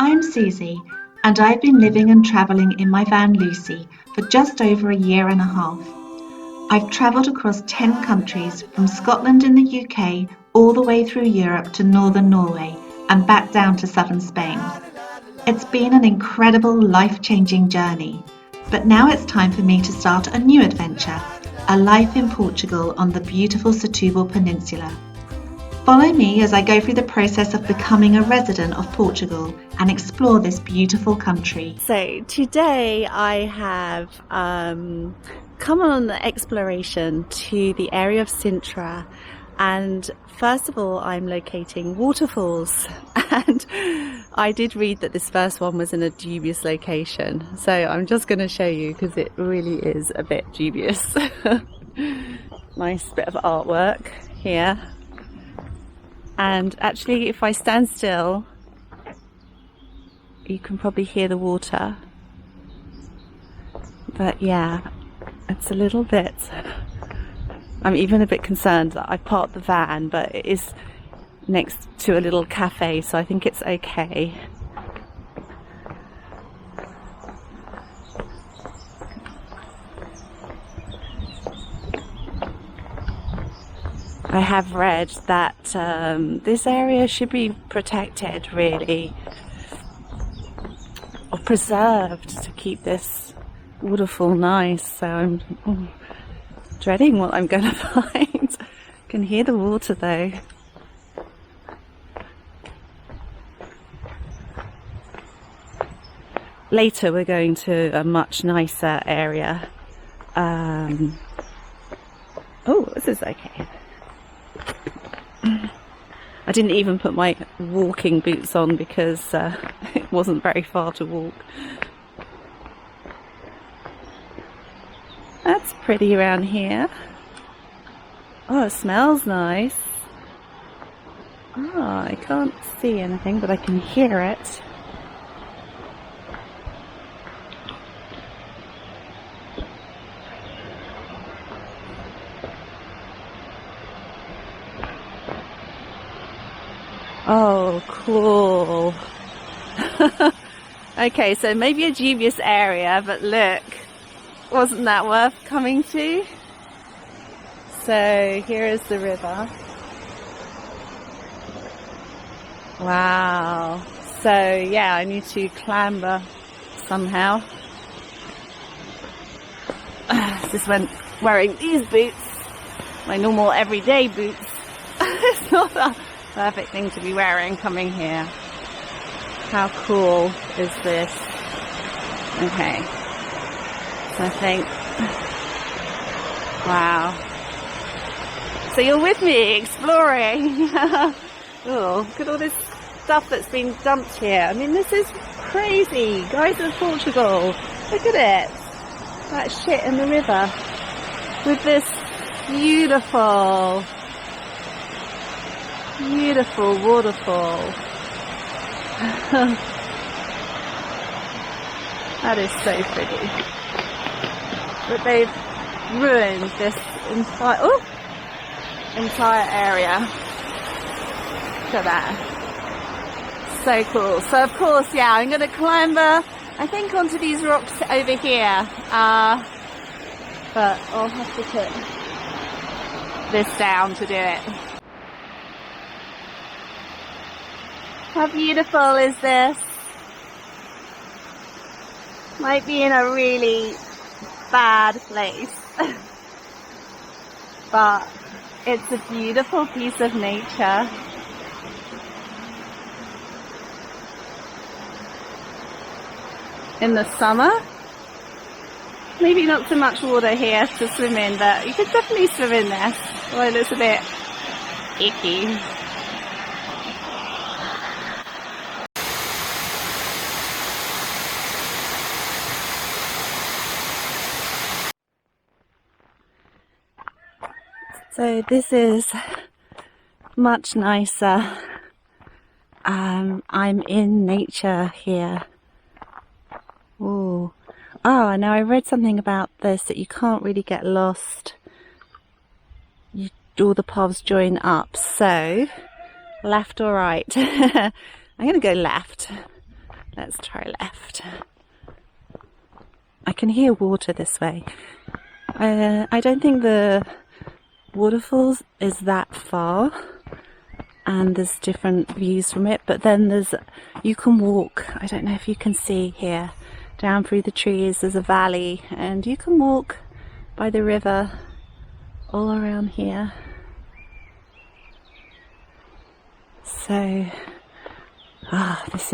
I'm Susie, and I've been living and travelling in my van Lucy for just over a year and a half. I've travelled across 10 countries from Scotland in the UK all the way through Europe to northern Norway and back down to southern Spain. It's been an incredible life-changing journey, but now it's time for me to start a new adventure, a life in Portugal on the beautiful Setúbal Peninsula. Follow me as I go through the process of becoming a resident of Portugal and explore this beautiful country. So today I have come on an exploration to the area of Sintra, and first of all I'm locating waterfalls, and I did read that this first one was in a dubious location, so I'm just going to show you because it really is a bit dubious. Nice bit of artwork here. And actually, if I stand still, you can probably hear the water. But yeah, it's a little bit... I'm even a bit concerned that I parked the van, but it is next to a little cafe, so I think it's okay. I have read that this area should be protected, really, or preserved to keep this waterfall nice. So I'm dreading what I'm going to find. I can hear the water though. Later we're going to a much nicer area. Oh, this is okay. I didn't even put my walking boots on because it wasn't very far to walk. That's pretty around here. Oh, it smells nice. Oh, I can't see anything, but I can hear it. Oh, cool. Okay, so maybe a dubious area, but look, wasn't that worth coming to? So here is the river. Wow. So yeah, I need to clamber somehow. This when wearing these boots, my normal everyday boots. It's not a perfect thing to be wearing coming here. How cool is this? Okay, so I think, wow. So you're with me exploring. Oh, look at all this stuff that's been dumped here. I mean, this is crazy. Guys of Portugal, look at it. That shit in the river with this beautiful waterfall. That is so pretty. But they've ruined this entire area. Look at that. So cool. So of course, yeah, I'm going to clamber, I think, onto these rocks over here. But I'll have to put this down to do it. How beautiful is this? Might be in a really bad place. But it's a beautiful piece of nature. In the summer, maybe not so much water here to swim in, but you could definitely swim in this. Although it's a bit icky. So this is much nicer. I'm in nature here. Ooh. Oh, now I read something about this, that you can't really get lost. All the paths join up. So, left or right? I'm going to go left. Let's try left. I can hear water this way. I don't think the waterfalls is that far, and there's different views from it, but then you can walk. I don't know if you can see here, down through the trees there's a valley, and you can walk by the river all around here. So this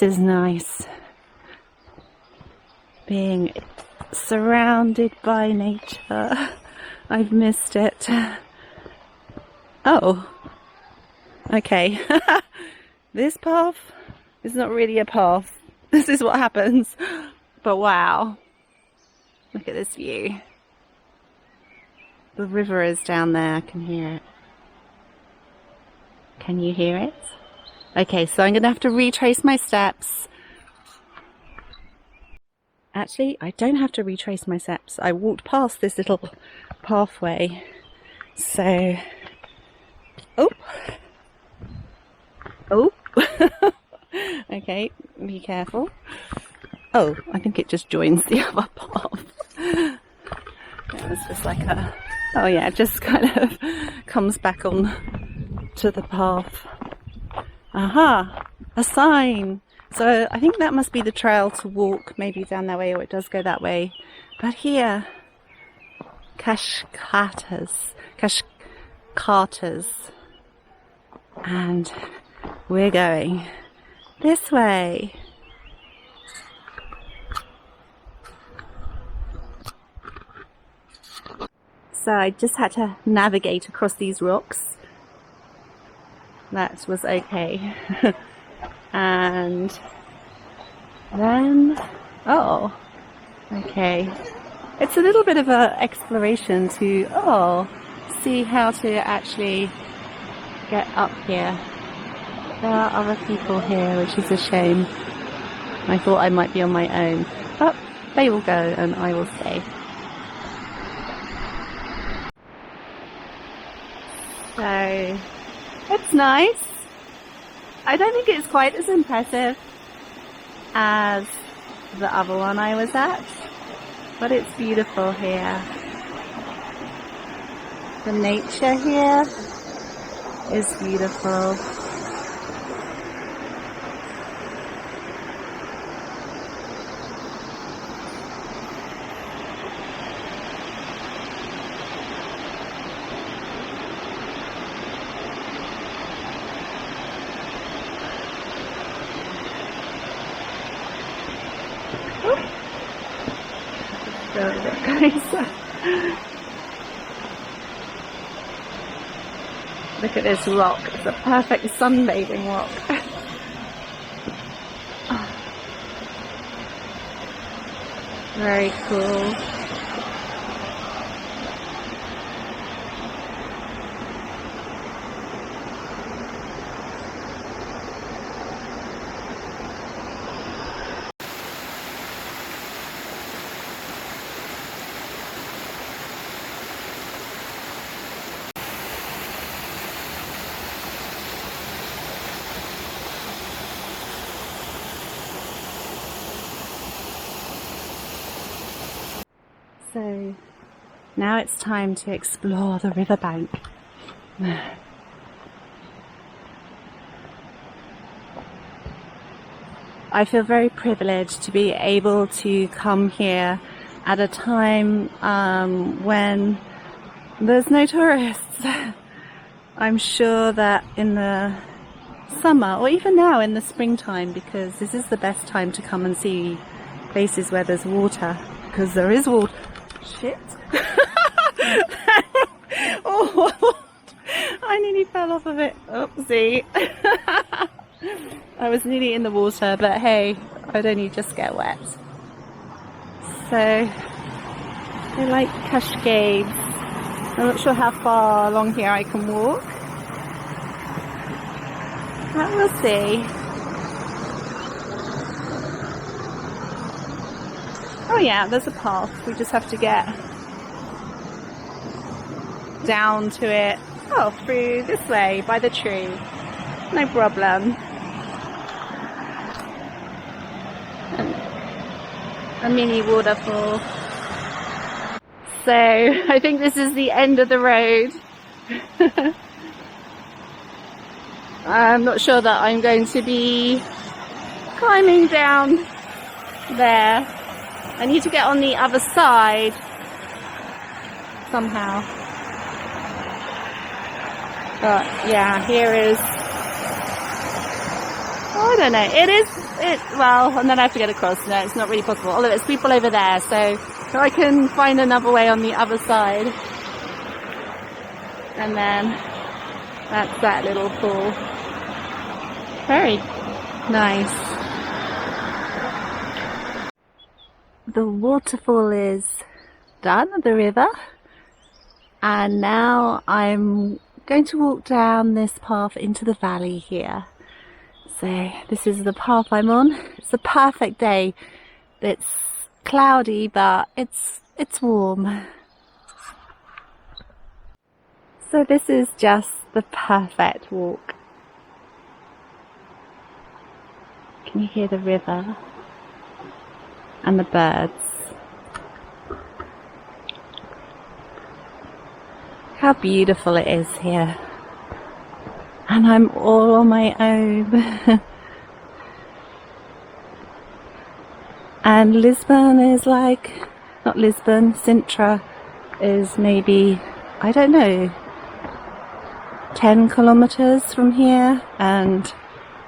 is nice, being surrounded by nature. I've missed it. Oh, okay. This path is not really a path. This is what happens. But wow, look at this view. The river is down there. I can hear it. Can you hear it? Okay, so I'm going to have to retrace my steps. Actually, I don't have to retrace my steps. I walked past this little pathway. So, oh. Okay, be careful. Oh, I think it just joins the other path. It was just like oh yeah, it just kind of comes back on to the path. Aha, a sign. So I think that must be the trail to walk, maybe down that way, or it does go that way. But here, Cascatas, and we're going this way. So I just had to navigate across these rocks. That was okay. And then, oh, okay. It's a little bit of an exploration to, see how to actually get up here. There are other people here, which is a shame. I thought I might be on my own, but they will go and I will stay. So, it's nice. I don't think it's quite as impressive as the other one I was at, but it's beautiful here. The nature here is beautiful. Look at this rock. It's a perfect sunbathing rock. Very cool. So now it's time to explore the riverbank. I feel very privileged to be able to come here at a time when there's no tourists. I'm sure that in the summer, or even now in the springtime, because this is the best time to come and see places where there's water, because there is water. Shit. Oh, I nearly fell off of it. Oopsie. I was nearly in the water, but hey, I'd only just get wet. So, they're like cascades. I'm not sure how far along here I can walk. But we'll see. Oh yeah, there's a path. We just have to get down to it. Oh, through this way, by the tree. No problem. a mini waterfall. So I think this is the end of the road. I'm not sure that I'm going to be climbing down there. I need to get on the other side somehow. But yeah, here is, I don't know, well, and then I have to get across. No, it's not really possible. Although there's people over there, so I can find another way on the other side. And then that's that little pool. Very nice. The waterfall is done, the river. And now I'm going to walk down this path into the valley here. So this is the path I'm on. It's a perfect day. It's cloudy, but it's warm. So this is just the perfect walk. Can you hear the river and the birds? How beautiful it is here. And I'm all on my own. And Lisbon is like, not Lisbon, Sintra is maybe, I don't know, 10 kilometers from here, and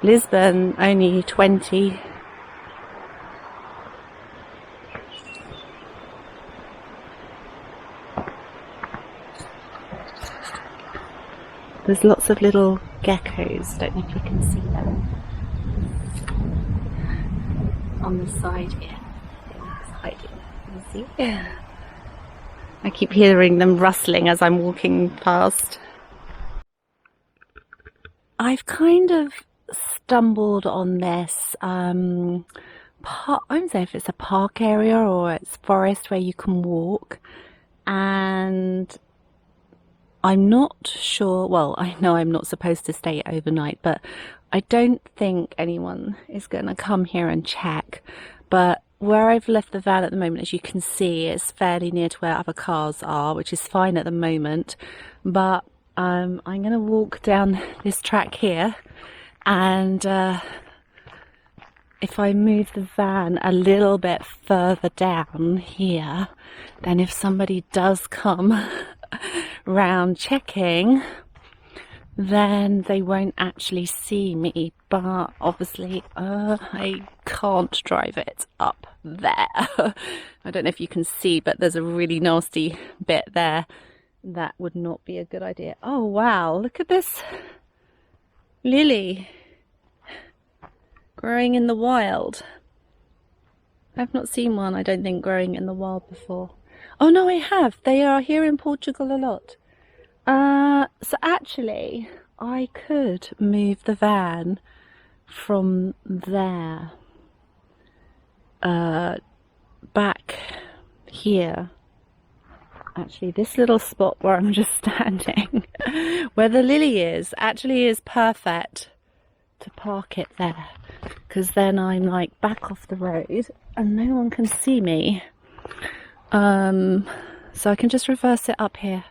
Lisbon only 20. There's lots of little geckos, don't know if you can see them, on the side here. Hiding. You see? Yeah. I keep hearing them rustling as I'm walking past. I've kind of stumbled on this park. I don't know if it's a park area or it's forest where you can walk, and I'm not sure, well, I know I'm not supposed to stay overnight, but I don't think anyone is going to come here and check. But where I've left the van at the moment, as you can see, it's fairly near to where other cars are, which is fine at the moment. But I'm going to walk down this track here, and if I move the van a little bit further down here, then if somebody does come round checking, then they won't actually see me. But obviously I can't drive it up there. I don't know if you can see, but there's a really nasty bit there. That would not be a good idea. Oh wow, look at this lily growing in the wild. I've not seen one, I don't think, growing in the wild before. Oh no, I have. They are here in Portugal a lot. So actually, I could move the van from there back here. Actually, this little spot where I'm just standing, where the lily is, actually is perfect to park it there, because then I'm like back off the road and no one can see me. So I can just reverse it up here.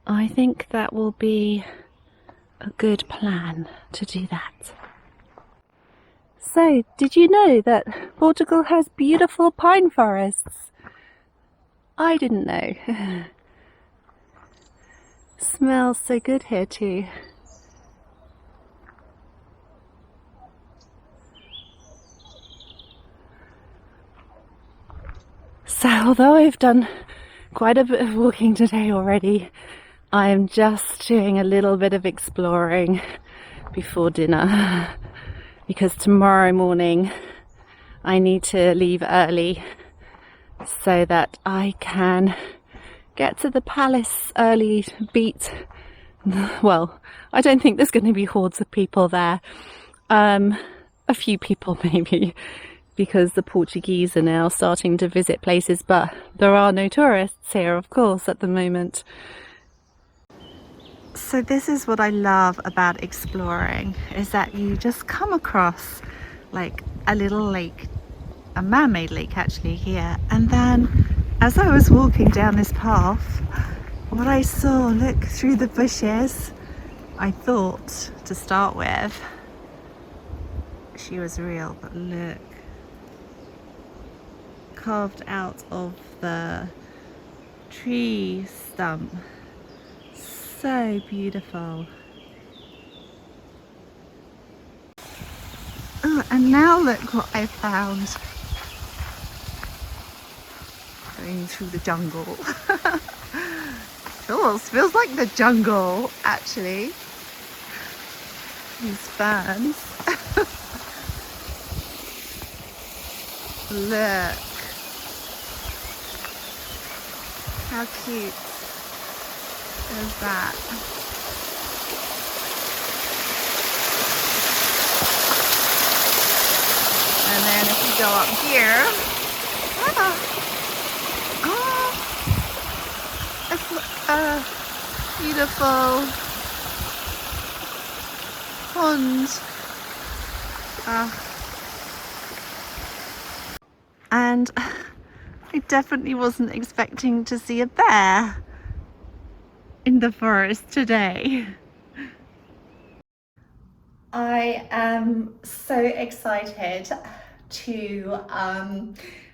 I think that will be a good plan to do that. So, did you know that Portugal has beautiful pine forests? I didn't know. Smells so good here too. So although I've done quite a bit of walking today already, I am just doing a little bit of exploring before dinner, because tomorrow morning I need to leave early so that I can get to the palace early to beat, well, I don't think there's going to be hordes of people there. A few people maybe, because the Portuguese are now starting to visit places, but there are no tourists here, of course, at the moment. So this is what I love about exploring, is that you just come across like a little lake, a man-made lake actually here. And then as I was walking down this path, what I saw, look through the bushes, I thought to start with she was real, but look, carved out of the tree stump. So beautiful. Oh, and now look what I found. Going through the jungle. Feels like the jungle, actually. These ferns. Look. How cute is that? And then if you go up here, it's a beautiful pond. And I definitely wasn't expecting to see a bear in the forest today. I am so excited to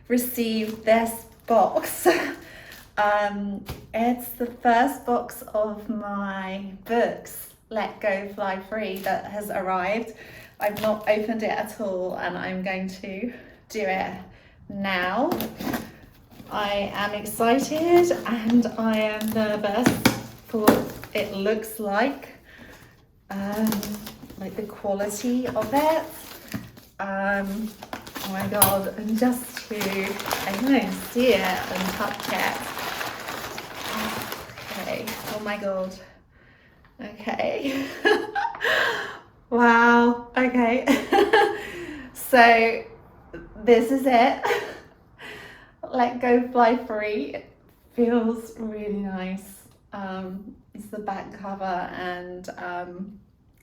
receive this box. It's the first box of my books, Let Go Fly Free, that has arrived. I've not opened it at all, and I'm going to do it now. I am excited and I am nervous for what it looks like the quality of it. Oh my god, and just to, I don't know, see it and touch it. Okay, oh my god. Okay. Wow, okay. So this is it. Let Go Fly Free. It feels really nice. It's the back cover, and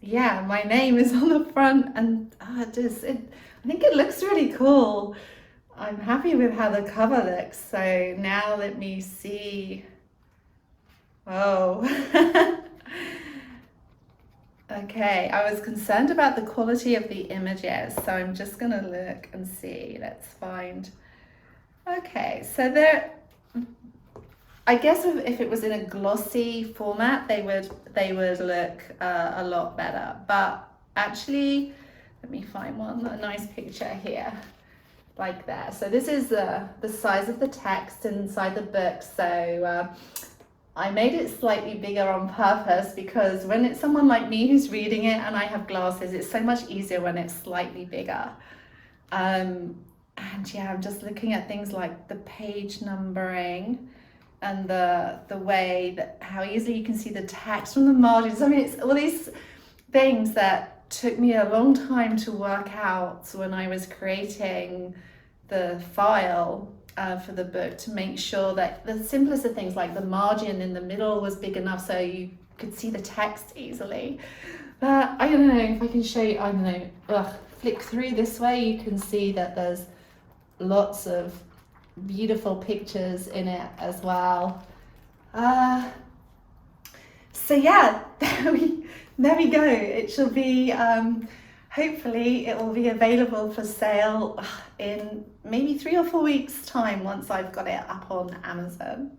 yeah, my name is on the front, and I think it looks really cool. I'm happy with how the cover looks. So now let me see. Oh. Okay, I was concerned about the quality of the images, so I'm just gonna look and see. Let's find. Okay, so there, I guess if it was in a glossy format, they would look a lot better. But actually, let me find one, a nice picture here, like that. So this is the size of the text inside the book. So I made it slightly bigger on purpose because when it's someone like me who's reading it and I have glasses, it's so much easier when it's slightly bigger. And yeah, I'm just looking at things like the page numbering and the way that how easily you can see the text from the margins. I mean, it's all these things that took me a long time to work out when I was creating the file for the book, to make sure that the simplest of things like the margin in the middle was big enough so you could see the text easily. But I don't know if I can show you, I don't know, flick through this way, you can see that there's lots of beautiful pictures in it as well. So yeah, there we go. It shall be, hopefully it will be available for sale in maybe 3 or 4 weeks time once I've got it up on Amazon.